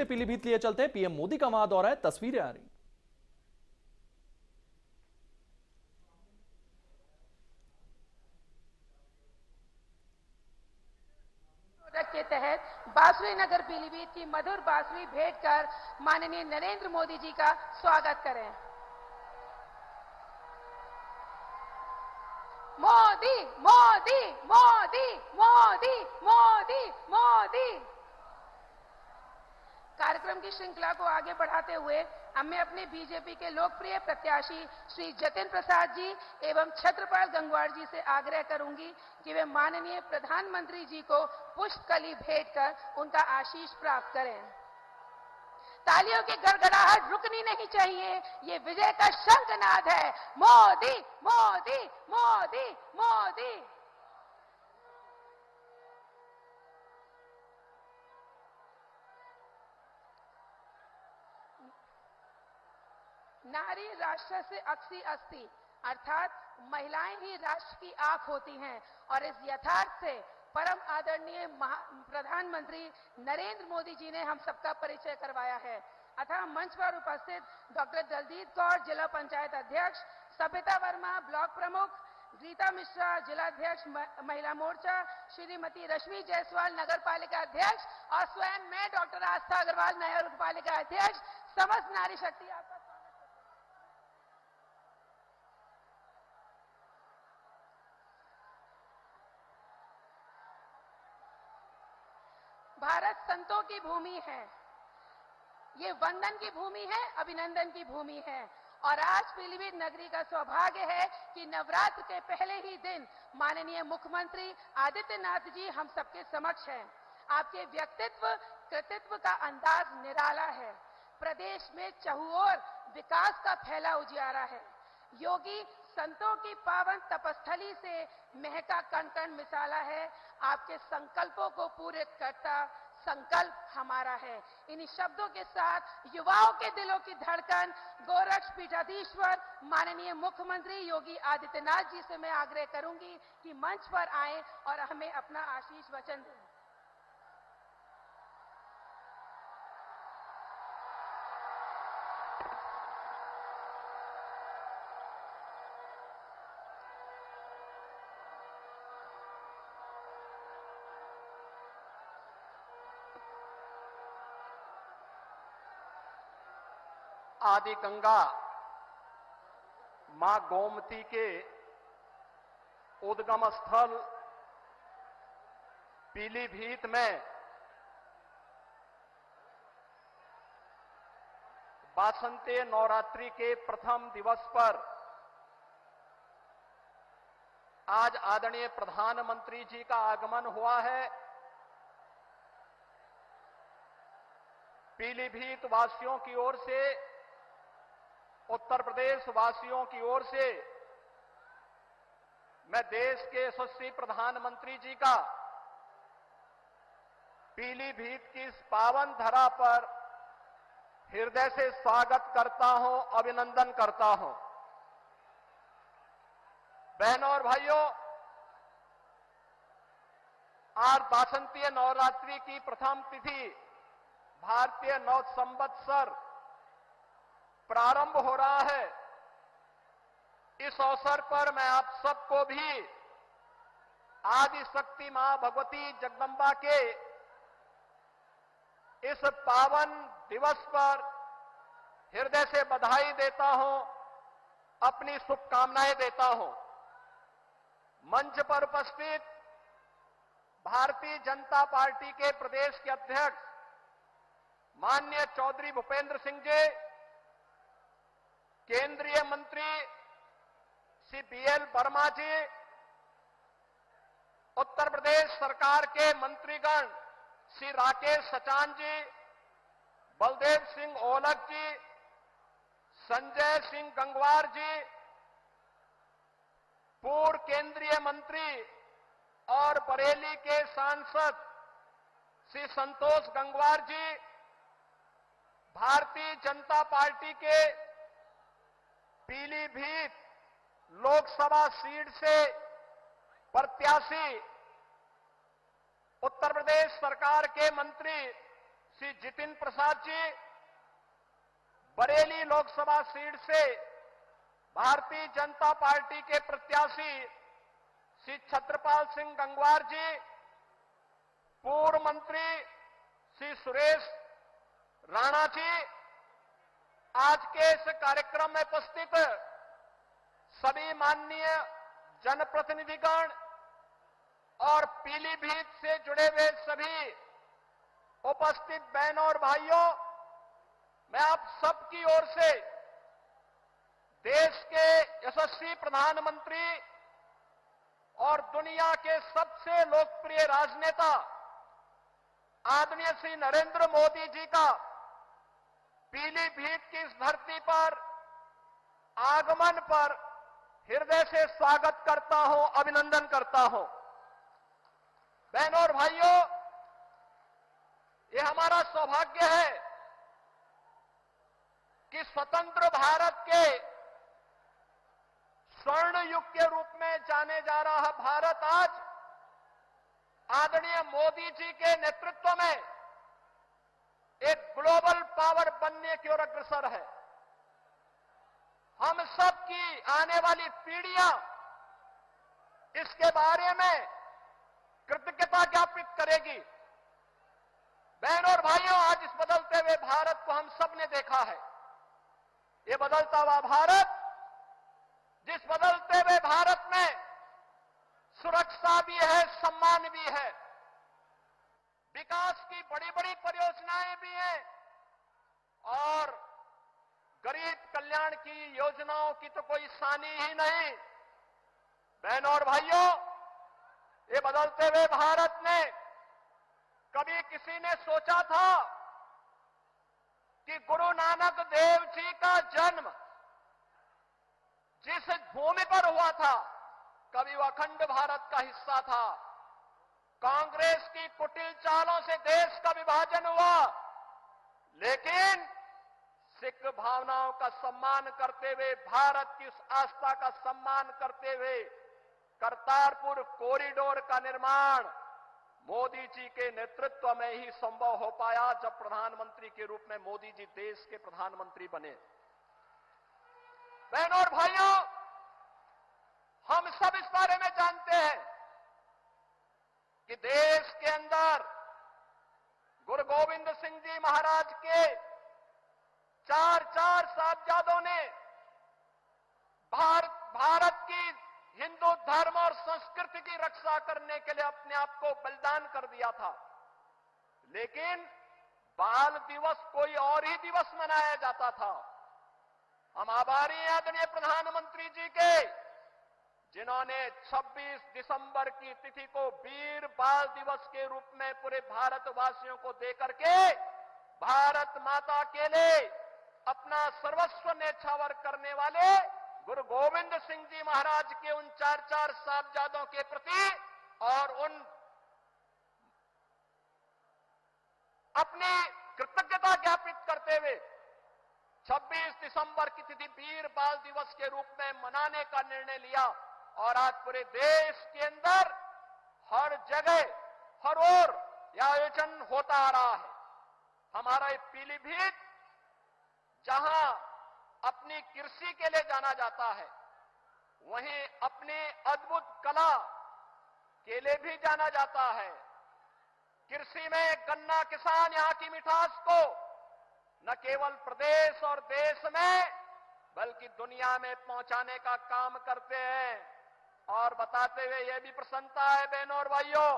से पीलीभीत लिए चलते हैं। पीएम मोदी का वहां दौरा है, तस्वीरें आ रही। के तहत बासुरी नगर पीलीभीत की मधुर बांसुरी भेंट कर माननीय नरेंद्र मोदी जी का स्वागत करें। मोदी मोदी मोदी मोदी मोदी मोदी। कार्यक्रम की श्रृंखला को आगे बढ़ाते हुए अब मैं अपने बीजेपी के लोकप्रिय प्रत्याशी श्री जतिन प्रसाद जी एवं छत्रपाल गंगवार जी से आग्रह करूंगी कि वे माननीय प्रधानमंत्री जी को पुष्पकली भेंट कर उनका आशीष प्राप्त करें। तालियों की गड़गड़ाहट रुकनी नहीं चाहिए, ये विजय का शंखनाद है। मोदी मोदी मोदी मोदी। नारी राष्ट्र से अक्षी अस्ति, अर्थात महिलाएं ही राष्ट्र की आंख होती हैं और इस यथार्थ से परम आदरणीय प्रधानमंत्री नरेंद्र मोदी जी ने हम सबका परिचय करवाया है। अतः मंच पर उपस्थित डॉक्टर दलजीत कौर जिला पंचायत अध्यक्ष, सबिता वर्मा ब्लॉक प्रमुख, गीता मिश्रा जिलाध्यक्ष महिला मोर्चा, श्रीमती रश्मि जायसवाल नगर पालिका अध्यक्ष और स्वयं मैं डॉक्टर आस्था अग्रवाल नगर पालिका अध्यक्ष, समस्त नारी शक्ति आपका भारत संतों की भूमि है, ये वंदन की भूमि है, अभिनंदन की भूमि है। और आज पीलीभीत नगरी का सौभाग्य है कि नवरात्र के पहले ही दिन माननीय मुख्यमंत्री आदित्यनाथ जी हम सबके समक्ष हैं। आपके व्यक्तित्व कृतित्व का अंदाज निराला है। प्रदेश में चहुओर विकास का फैला उजियारा है। योगी संतों की पावन तपस्थली से महका कण कण मिसाला है। आपके संकल्पों को पूरे करता संकल्प हमारा है। इन्हीं शब्दों के साथ युवाओं के दिलों की धड़कन गोरक्ष पीठाधीश्वर माननीय मुख्यमंत्री योगी आदित्यनाथ जी से मैं आग्रह करूंगी कि मंच पर आएं और हमें अपना आशीष वचन दें। आदि गंगा मां गोमती के उद्गम स्थल पीलीभीत में वासंती नवरात्रि के प्रथम दिवस पर आज आदरणीय प्रधानमंत्री जी का आगमन हुआ है। पीलीभीत वासियों की ओर से, उत्तर प्रदेश वासियों की ओर से मैं देश के यशस्वी प्रधानमंत्री जी का पीलीभीत की इस पावन धरा पर हृदय से स्वागत करता हूं, अभिनंदन करता हूं। बहनों और भाइयों, आज वासंतीय नवरात्रि की प्रथम तिथि भारतीय नव संवत्सर प्रारंभ हो रहा है। इस अवसर पर मैं आप सबको भी आदि शक्ति मां भगवती जगदंबा के इस पावन दिवस पर हृदय से बधाई देता हूं, अपनी शुभकामनाएं देता हूं। मंच पर उपस्थित भारतीय जनता पार्टी के प्रदेश के अध्यक्ष माननीय चौधरी भूपेंद्र सिंह जी, केंद्रीय मंत्री श्री बीएल वर्मा जी, उत्तर प्रदेश सरकार के मंत्रीगण श्री राकेश सचान जी, बलदेव सिंह ओलख जी, संजय सिंह गंगवार जी, पूर्व केंद्रीय मंत्री और बरेली के सांसद श्री संतोष गंगवार जी, भारतीय जनता पार्टी के पीलीभीत लोकसभा सीट से प्रत्याशी उत्तर प्रदेश सरकार के मंत्री श्री जितिन प्रसाद जी बरेली लोकसभा सीट से भारतीय जनता पार्टी के प्रत्याशी श्री छत्रपाल सिंह गंगवार जी, पूर्व मंत्री श्री सुरेश राणा जी, आज के इस कार्यक्रम में उपस्थित सभी माननीय जनप्रतिनिधिगण और पीलीभीत से जुड़े हुए सभी उपस्थित बहनों और भाइयों, मैं आप सबकी ओर से देश के यशस्वी प्रधानमंत्री और दुनिया के सबसे लोकप्रिय राजनेता आदरणीय श्री नरेंद्र मोदी जी का पीलीभीत की इस धरती पर आगमन पर हृदय से स्वागत करता हूं, अभिनंदन करता हूं। बहनों और भाइयों, ये हमारा सौभाग्य है कि स्वतंत्र भारत के स्वर्ण युग के रूप में जाने जा रहा भारत आज आदरणीय मोदी जी के नेतृत्व में एक ग्लोबल पावर बनने की ओर अग्रसर है। हम सब की आने वाली पीढ़ियां इसके बारे में कृतज्ञता ज्ञापित करेगी। बहनों और भाइयों, आज इस बदलते हुए भारत को हम सब ने देखा है। ये बदलता हुआ भारत, जिस बदलते हुए भारत में सुरक्षा भी है, सम्मान भी है, विकास की बड़ी बड़ी परियोजनाएं भी हैं और गरीब कल्याण की योजनाओं की तो कोई सानी ही नहीं। बहनों और भाइयों, ये बदलते हुए भारत में कभी किसी ने सोचा था कि गुरु नानक देव जी का जन्म जिस भूमि पर हुआ था, कभी वह अखंड भारत का हिस्सा था। कांग्रेस की कुटिल चालों से देश का विभाजन हुआ, लेकिन सिख भावनाओं का सम्मान करते हुए, भारत की उस आस्था का सम्मान करते हुए करतारपुर कॉरिडोर का निर्माण मोदी जी के नेतृत्व में ही संभव हो पाया, जब प्रधानमंत्री के रूप में मोदी जी देश के प्रधानमंत्री बने। बहनों और भाइयों, हम सब इस बारे में जानते हैं कि देश के अंदर गुरु गोविंद सिंह जी महाराज के चार साहिबजादों ने भारत की हिंदू धर्म और संस्कृति की रक्षा करने के लिए अपने आप को बलिदान कर दिया था। लेकिन बाल दिवस कोई और ही दिवस मनाया जाता था। हम आभारी हैं आदरणीय प्रधानमंत्री जी के, जिन्होंने 26 दिसंबर की तिथि को वीर बाल दिवस के रूप में पूरे भारतवासियों को देकर के भारत माता के लिए अपना सर्वस्व न्यौछावर करने वाले गुरु गोविंद सिंह जी महाराज के उन चार साहिबजादों के प्रति और उन अपनी कृतज्ञता ज्ञापित करते हुए 26 दिसंबर की तिथि वीर बाल दिवस के रूप में मनाने का निर्णय लिया। और आज पूरे देश के अंदर हर जगह हर ओर यह आयोजन होता आ रहा है। हमारा ये पीलीभीत, जहां अपनी कृषि के लिए जाना जाता है, वहीं अपनी अद्भुत कला के लिए भी जाना जाता है। कृषि में गन्ना किसान यहां की मिठास को न केवल प्रदेश और देश में बल्कि दुनिया में पहुंचाने का काम करते हैं। और बताते हुए यह भी प्रसन्नता है बहनों और भाइयों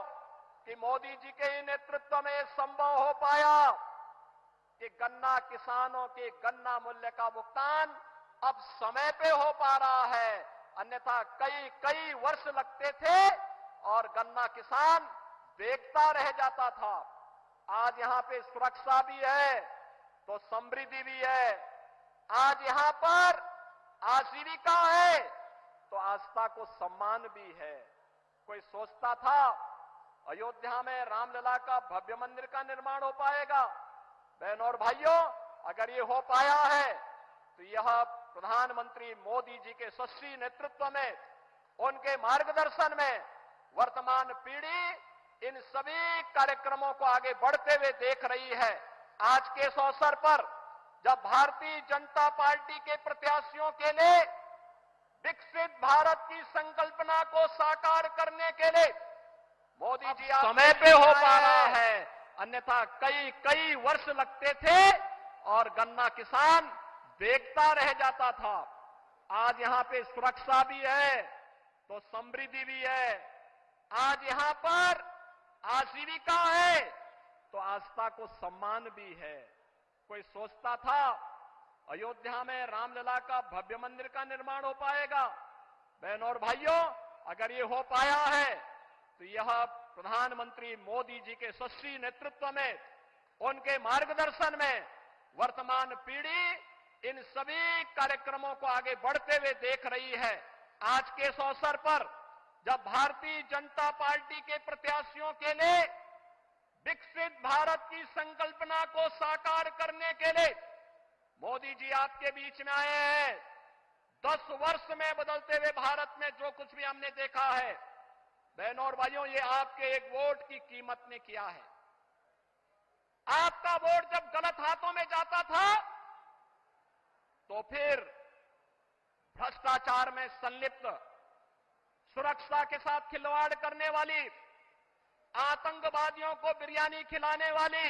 कि मोदी जी के ही नेतृत्व में संभव हो पाया कि गन्ना किसानों के गन्ना मूल्य का भुगतान अब समय पे हो पा रहा है। अन्यथा कई वर्ष लगते थे और गन्ना किसान देखता रह जाता था। आज यहां पे सुरक्षा भी है तो समृद्धि भी है। आज यहां पर आजीविका है तो आस्था को सम्मान भी है। कोई सोचता था अयोध्या में रामलला का भव्य मंदिर का निर्माण हो पाएगा? बहनों और भाइयों, अगर ये हो पाया है तो यह प्रधानमंत्री मोदी जी के यशस्वी नेतृत्व में, उनके मार्गदर्शन में वर्तमान पीढ़ी इन सभी कार्यक्रमों को आगे बढ़ते हुए देख रही है। आज के इस अवसर पर जब भारतीय जनता पार्टी के प्रत्याशियों के लिए विकसित भारत की संकल्पना को साकार करने के लिए मोदी जी समय पे हो पा रहा है, अन्यथा कई वर्ष लगते थे और गन्ना किसान देखता रह जाता था। आज यहां पे सुरक्षा भी है तो समृद्धि भी है, आज यहां पर आजीविका है तो आस्था को सम्मान भी है। कोई सोचता था अयोध्या में रामलला का भव्य मंदिर का निर्माण हो पाएगा? बहनों और भाइयों, अगर ये हो पाया है तो यह प्रधानमंत्री मोदी जी के यशस्वी नेतृत्व में, उनके मार्गदर्शन में वर्तमान पीढ़ी इन सभी कार्यक्रमों को आगे बढ़ते हुए देख रही है। आज के इस अवसर पर जब भारतीय जनता पार्टी के प्रत्याशियों के लिए विकसित भारत की संकल्पना को साकार करने के लिए मोदी जी आपके बीच में आए हैं। 10 वर्ष में बदलते हुए भारत में जो कुछ भी हमने देखा है, बहनों और भाइयों, ये आपके एक वोट की कीमत ने किया है। आपका वोट जब गलत हाथों में जाता था तो फिर भ्रष्टाचार में संलिप्त, सुरक्षा के साथ खिलवाड़ करने वाली, आतंकवादियों को बिरयानी खिलाने वाली,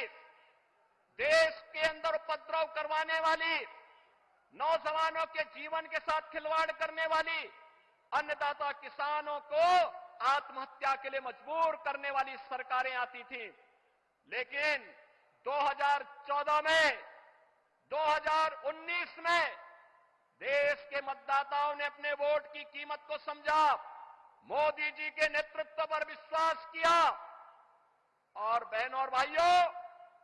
देश के अंदर उपद्रव करवाने वाली, नौजवानों के जीवन के साथ खिलवाड़ करने वाली, अन्नदाता किसानों को आत्महत्या के लिए मजबूर करने वाली सरकारें आती थी। लेकिन 2014 में, 2019 में देश के मतदाताओं ने अपने वोट की कीमत को समझा, मोदी जी के नेतृत्व पर विश्वास किया और बहनों और भाइयों,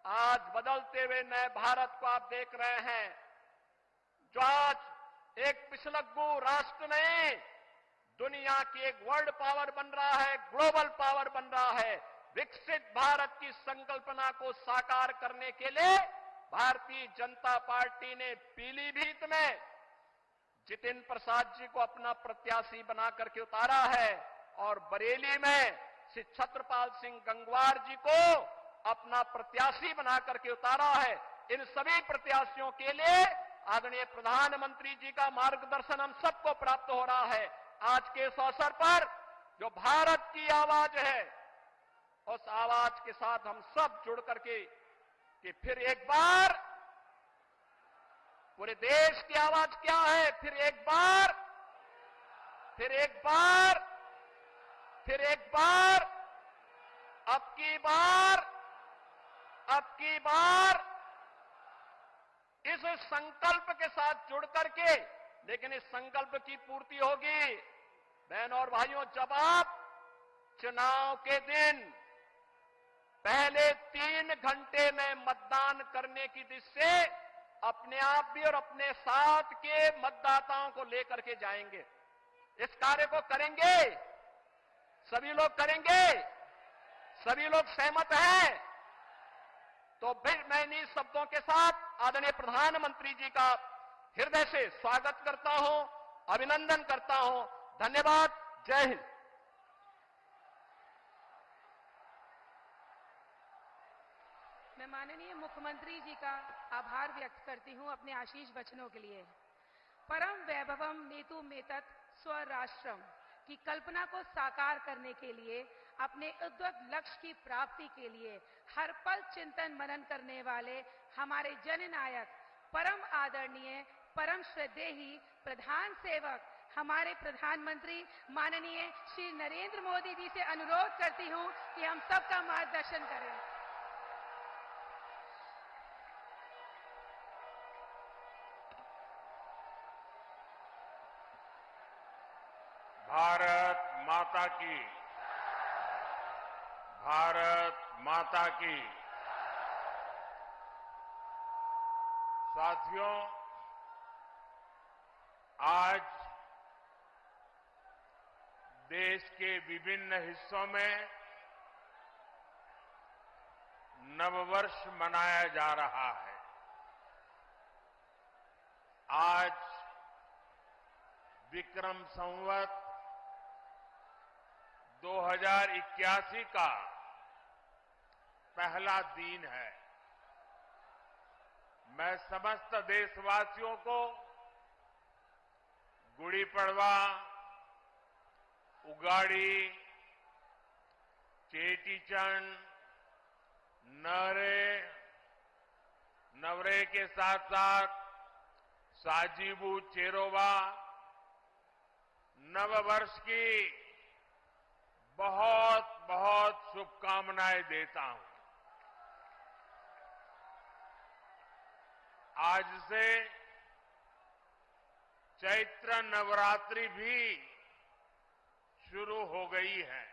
आज बदलते हुए नए भारत को आप देख रहे हैं, जो आज एक पिछलग्गू राष्ट्र नहीं, दुनिया की एक वर्ल्ड पावर बन रहा है, ग्लोबल पावर बन रहा है। विकसित भारत की संकल्पना को साकार करने के लिए भारतीय जनता पार्टी ने पीलीभीत में जितिन प्रसाद जी को अपना प्रत्याशी बना करके उतारा है और बरेली में श्री छत्रपाल सिंह गंगवार जी को अपना प्रत्याशी बना करके उतारा है। इन सभी प्रत्याशियों के लिए आदरणीय प्रधानमंत्री जी का मार्गदर्शन हम सबको प्राप्त हो रहा है। आज के इस अवसर पर जो भारत की आवाज है, उस आवाज के साथ हम सब जुड़ करके कि फिर एक बार पूरे देश की आवाज क्या है, फिर एक बार, फिर एक बार, फिर एक बार, अब की बार, अब की बार इस संकल्प के साथ जुड़ करके, लेकिन इस संकल्प की पूर्ति होगी बहनों और भाइयों जब आप चुनाव के दिन पहले 3 घंटे में मतदान करने की दिशा से अपने आप भी और अपने साथ के मतदाताओं को लेकर के जाएंगे। इस कार्य को करेंगे, सभी लोग करेंगे, सभी लोग सहमत हैं। तो फिर मैं इन्हीं शब्दों के साथ आदरणीय प्रधानमंत्री जी का हृदय से स्वागत करता हूं, अभिनंदन करता हूं। धन्यवाद। जय हिंद। मैं माननीय मुख्यमंत्री जी का आभार व्यक्त करती हूं अपने आशीष वचनों के लिए। परम वैभवम नेतु मेतत स्वराष्ट्रम की कल्पना को साकार करने के लिए, अपने उद्वत लक्ष्य की प्राप्ति के लिए हर पल चिंतन मनन करने वाले हमारे जननायक, परम आदरणीय, परम श्रद्धेय प्रधान सेवक हमारे प्रधानमंत्री माननीय श्री नरेंद्र मोदी जी से अनुरोध करती हूं कि हम सबका मार्गदर्शन करें। भारत माता की, भारत माता की। साथियों, आज देश के विभिन्न हिस्सों में नववर्ष मनाया जा रहा है। आज विक्रम संवत 2081 का पहला दिन है। मैं समस्त देशवासियों को गुड़ी पड़वा, उगाड़ी, चेटीचंड, नवरे के साथ साथ साजीबू चेरोवा नववर्ष की बहुत बहुत शुभकामनाएं देता हूं। आज से चैत्र नवरात्रि भी शुरू हो गई है।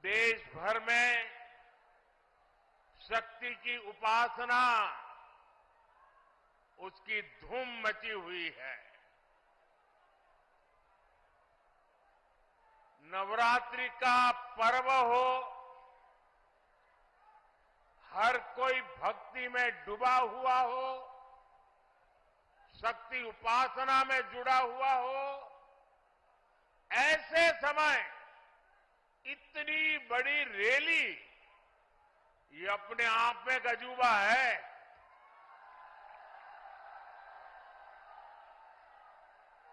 देश भर में शक्ति की उपासना, उसकी धूम मची हुई है। नवरात्रि का पर्व हो, हर कोई भक्ति में डूबा हुआ हो, शक्ति उपासना में जुड़ा हुआ हो, ऐसे समय इतनी बड़ी रैली, ये अपने आप में अजूबा है।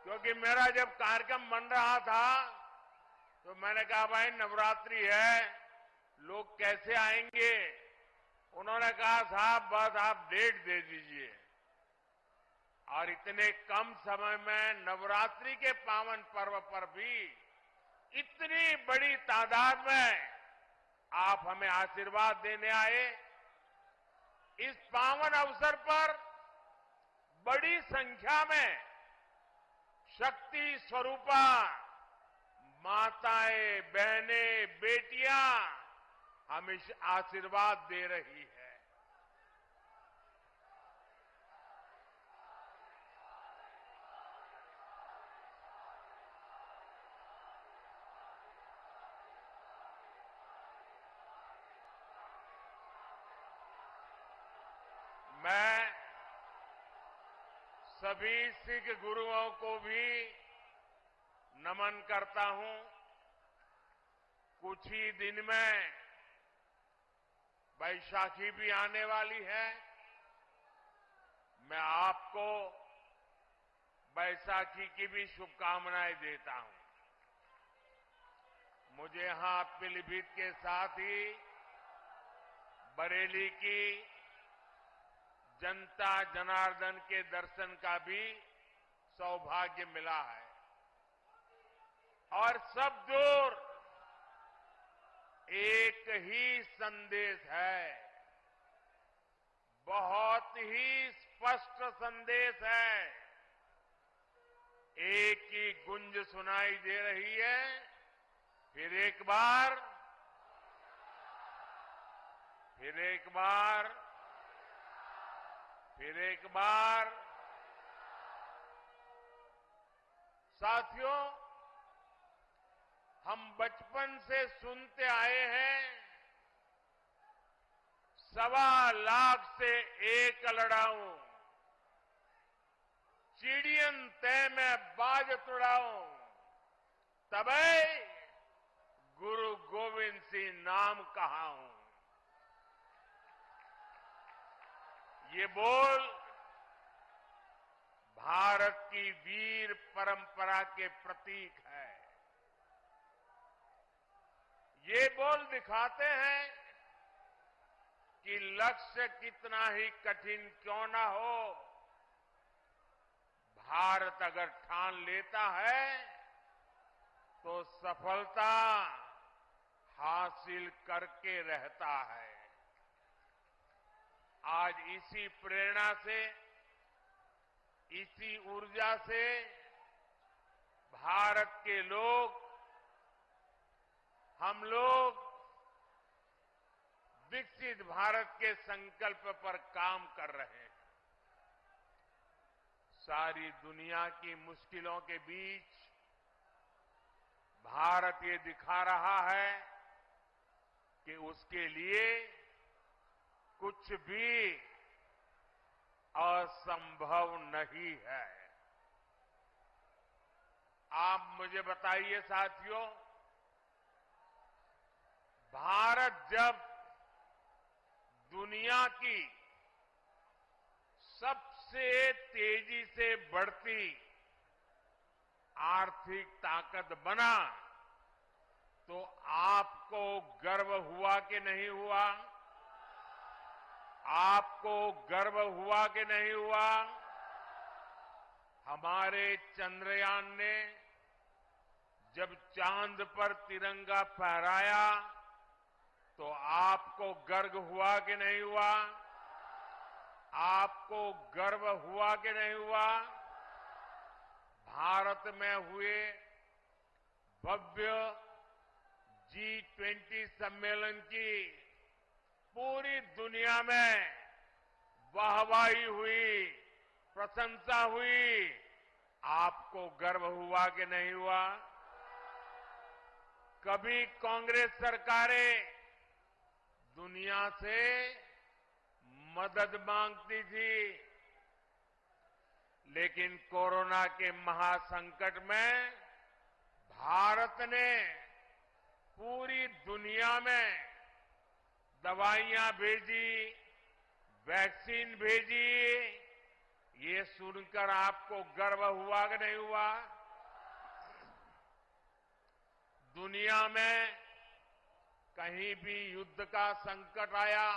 क्योंकि मेरा जब कार्यक्रम बन रहा था तो मैंने कहा भाई नवरात्रि है, लोग कैसे आएंगे। उन्होंने कहा साहब बस आप डेट दे दीजिए। और इतने कम समय में नवरात्रि के पावन पर्व पर भी इतनी बड़ी तादाद में आप हमें आशीर्वाद देने आए। इस पावन अवसर पर बड़ी संख्या में शक्ति स्वरूपा माताएं, बहनें, बेटियां हमें आशीर्वाद दे रही है। मैं सभी सिख गुरुओं को भी नमन करता हूं। कुछ ही दिन में बैसाखी भी आने वाली है। मैं आपको बैसाखी की भी शुभकामनाएं देता हूं। मुझे यहां पीलीभीत के साथ ही बरेली की जनता जनार्दन के दर्शन का भी सौभाग्य मिला है। और सब दूर एक ही संदेश है, बहुत ही स्पष्ट संदेश है। एक ही गुंज सुनाई दे रही है, फिर एक बार, फिर एक बार, फिर एक बार। साथियों, हम बचपन से सुनते आए हैं, 1.25 लाख से एक लड़ाऊं, चिड़ियन तय में बाज तुड़ाऊं, तबै गुरु गोविंद सिंह नाम कहाऊं। ये बोल भारत की वीर परंपरा के प्रतीक है। ये बोल दिखाते हैं कि लक्ष्य कितना ही कठिन क्यों ना हो, भारत अगर ठान लेता है तो सफलता हासिल करके रहता है। आज इसी प्रेरणा से, इसी ऊर्जा से भारत के लोग, हम लोग विकसित भारत के संकल्प पर काम कर रहे हैं। सारी दुनिया की मुश्किलों के बीच भारत ये दिखा रहा है कि उसके लिए कुछ भी असंभव नहीं है। आप मुझे बताइए साथियों, भारत जब दुनिया की सबसे तेजी से बढ़ती आर्थिक ताकत बना, तो आपको गर्व हुआ कि नहीं हुआ? आपको गर्व हुआ कि नहीं हुआ? हमारे चंद्रयान ने जब चांद पर तिरंगा फहराया तो आपको गर्व हुआ कि नहीं हुआ? आपको गर्व हुआ कि नहीं हुआ? भारत में हुए भव्य G20 सम्मेलन की पूरी दुनिया में वाहवाही हुई, प्रशंसा हुई। आपको गर्व हुआ कि नहीं हुआ? कभी कांग्रेस सरकारें दुनिया से मदद मांगती थी, लेकिन कोरोना के महासंकट में भारत ने पूरी दुनिया में दवाइयां भेजी, वैक्सीन भेजी। ये सुनकर आपको गर्व हुआ कि नहीं हुआ? दुनिया में कहीं भी युद्ध का संकट आया,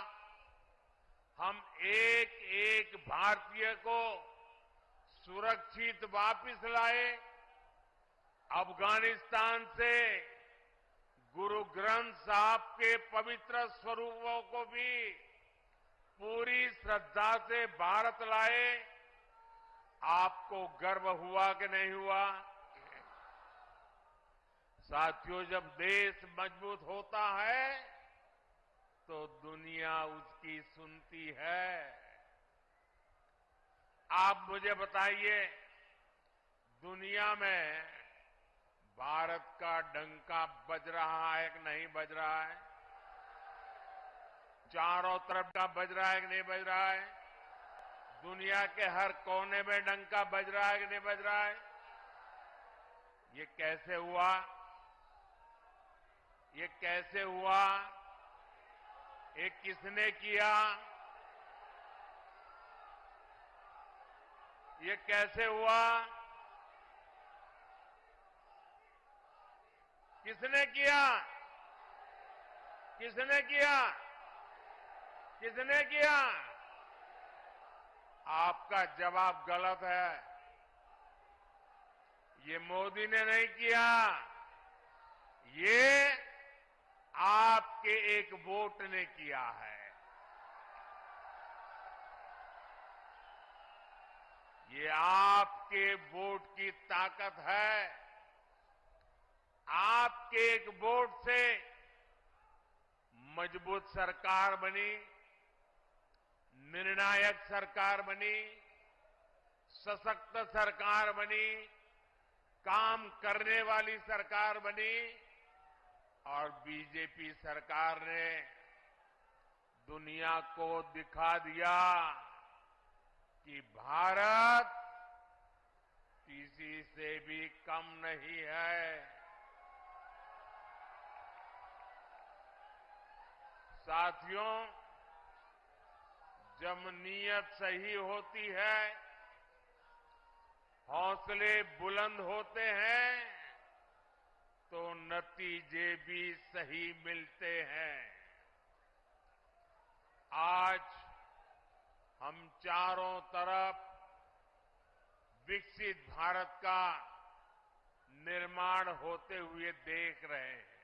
हम एक एक भारतीय को सुरक्षित वापस लाए। अफगानिस्तान से गुरु ग्रंथ साहब के पवित्र स्वरूपों को भी पूरी श्रद्धा से भारत लाए। आपको गर्व हुआ कि नहीं हुआ? साथियों, जब देश मजबूत होता है तो दुनिया उसकी सुनती है। आप मुझे बताइए, दुनिया में भारत का डंका बज रहा है कि नहीं बज रहा है? चारों तरफ का बज रहा है कि नहीं बज रहा है? दुनिया के हर कोने में डंका बज रहा है कि नहीं बज रहा है? ये कैसे हुआ? ये कैसे हुआ? ये किसने किया? ये कैसे हुआ? किसने किया? किसने किया? किसने किया? आपका जवाब गलत है। ये मोदी ने नहीं किया, ये आपके एक वोट ने किया है। ये आपके वोट की ताकत है। आपके एक वोट से मजबूत सरकार बनी, निर्णायक सरकार बनी, सशक्त सरकार बनी, काम करने वाली सरकार बनी। और बीजेपी सरकार ने दुनिया को दिखा दिया कि भारत किसी से भी कम नहीं है। साथियों, जब नीयत सही होती है, हौसले बुलंद होते हैं, तो नतीजे भी सही मिलते हैं। आज हम चारों तरफ विकसित भारत का निर्माण होते हुए देख रहे हैं।